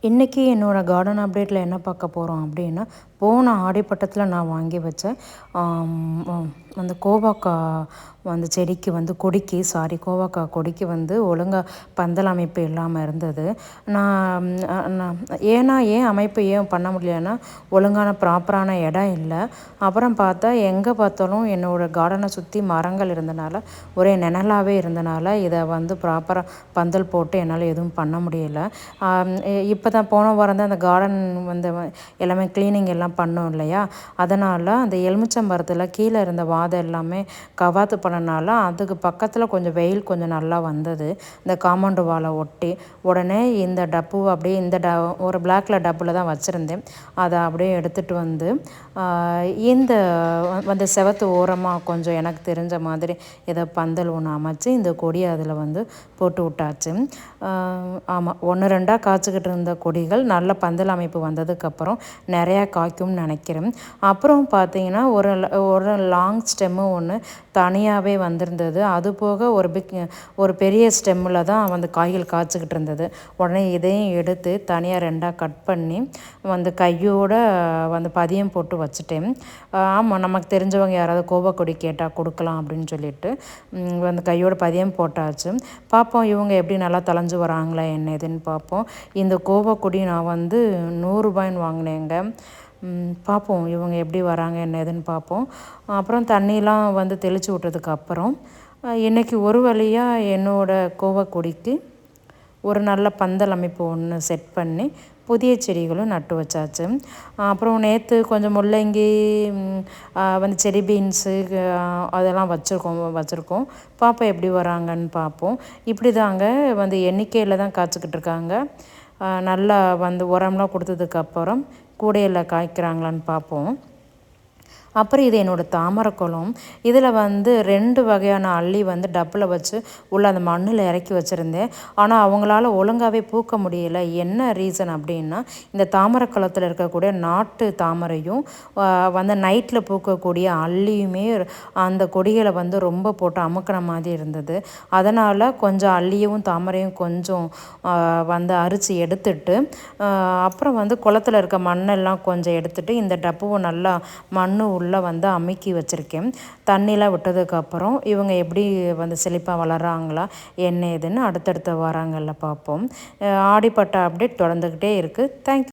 இன்றைக்கி என்னோடய கார்டன் அப்டேட்டில் என்ன பார்க்க போகிறோம் அப்படின்னா, போன ஆடிப்பட்டத்தில் நான் வாங்கி வச்ச அந்த கோவக்காய் வந்து செடிக்கு வந்து கோவக்காய் கொடிக்கு வந்து ஒழுங்காக பந்தல் அமைப்பு இல்லாமல் இருந்தது. நான் ஏன் அமைப்பு பண்ண முடியலன்னா, ஒழுங்கான ப்ராப்பரான இடம் இல்லை. அப்புறம் பார்த்தா எங்கே பார்த்தாலும் என்னோடய கார்டனை சுற்றி மரங்கள் இருந்தனால, ஒரே நிழலாகவே இருந்தனால இதை வந்து ப்ராப்பராக பந்தல் போட்டு என்னால் எதுவும் பண்ண முடியலை. இப்போ தான் போன வாரம் தான் அந்த கார்டன் வந்து எல்லாமே க்ளீனிங் எல்லாம் பண்ணோம் இல்லையா, அதனால் அந்த எலுமிச்சம்பரத்தில் கீழே இருந்த வாதை எல்லாமே கவாத்து பண்ணனால அதுக்கு பக்கத்தில் கொஞ்சம் வெயில் கொஞ்சம் நல்லா வந்தது, இந்த காம்பவுண்டு வாலை ஒட்டி. உடனே இந்த டப்பு அப்படியே ஒரு பிளாக் கலர் டப்பில் தான் வச்சுருந்தேன். அதை அப்படியே எடுத்துகிட்டு வந்து இந்த வந்து செவத்து ஓரமாக கொஞ்சம் எனக்கு தெரிஞ்ச மாதிரி ஏதோ பந்தல் ஒன்று அமைச்சு இந்த கொடியை அதில் வந்து போட்டு விட்டாச்சு. ஆமாம், 1-2 காய்ச்சிக்கிட்டு இருந்த கொடிகள் நல்ல பந்தல் அமைப்பு வந்ததுக்கப்புறம் நிறையா காய்க்கும்னு நினைக்கிறேன். அப்புறம் பார்த்திங்கன்னா ஒரு லாங் ஸ்டெம்மு ஒன்று தனியாகவே வந்திருந்தது. அது போக ஒரு பெரிய ஸ்டெம்மில் தான் வந்து காய்கள் காய்ச்சிக்கிட்டு இருந்தது. உடனே இதையும் எடுத்து தனியாக 2 கட் பண்ணி வந்து கையோடு வந்து பதியம் போட்டு வச்சுட்டேன். ஆமாம், நமக்கு தெரிஞ்சவங்க யாராவது கோவக்கொடி கேட்டால் கொடுக்கலாம் அப்படின்னு சொல்லிட்டு வந்து கையோட பதியம் போட்டாச்சு. பார்ப்போம் இவங்க எப்படி நல்லா தளைஞ்சு வராங்களா என்ன ஏதுன்னு பார்ப்போம். இந்த கோவக்கொடி நான் வந்து 100 ரூபாய்ன்னு வாங்கினேங்க. பார்ப்போம் இவங்க எப்படி வராங்க என்ன ஏதுன்னு பார்ப்போம். அப்புறம் தண்ணிலாம் வந்து தெளித்து விட்டதுக்கப்புறம் இன்றைக்கி ஒரு வழியாக என்னோடய கோவக்கொடிக்கு ஒரு நல்ல பந்தல் அமைப்பு ஒன்று செட் பண்ணி புதிய செடிகளும் நட்டு வச்சாச்சு. அப்புறம் நேற்று கொஞ்சம் முள்ளங்கி வந்து செடி பீன்ஸு அதெல்லாம் வச்சுருக்கோம். பார்ப்போம் எப்படி வராங்கன்னு பார்ப்போம். இப்படி தாங்க வந்து எண்ணிக்கையில் தான் காய்ச்சிக்கிட்டு இருக்காங்க. நல்லா வந்து உரம்லாம் கொடுத்ததுக்கப்புறம் கூடையில் காய்க்கிறாங்களான்னு பார்ப்போம். அப்புறம் இது என்னோடய தாமரைக்குளம். இதில் வந்து 2 வகையான அள்ளி வந்து டப்பில் வச்சு உள்ளே அந்த மண்ணில் இறக்கி வச்சுருந்தேன். ஆனால் அவங்களால ஒழுங்காகவே பூக்க முடியலை. என்ன ரீசன் அப்படின்னா, இந்த தாமரைக்குளத்தில் இருக்கக்கூடிய நாட்டு தாமரையும் வந்து நைட்டில் பூக்கக்கூடிய அள்ளியுமே அந்த கொடிகளை வந்து ரொம்ப போட்டு அமுக்கின மாதிரி இருந்தது. அதனால் கொஞ்சம் அள்ளியும் தாமரையும் கொஞ்சம் வந்து அரிச்சு எடுத்துட்டு அப்புறம் வந்து குளத்தில் இருக்க மண்ணெல்லாம் கொஞ்சம் எடுத்துகிட்டு இந்த டப்புவை நல்லா மண் உள்ளே வந்து அமுக்கி வச்சுருக்கேன். தண்ணிலாம் விட்டதுக்கப்புறம் இவங்க எப்படி வந்து செழிப்பாக வளர்கிறாங்களா என்ன ஏதுன்னு அடுத்தடுத்த வாரங்களில் பார்ப்போம். ஆடிப்பட்ட அப்டேட் தொடர்ந்துக்கிட்டே இருக்குது. தேங்க்யூ.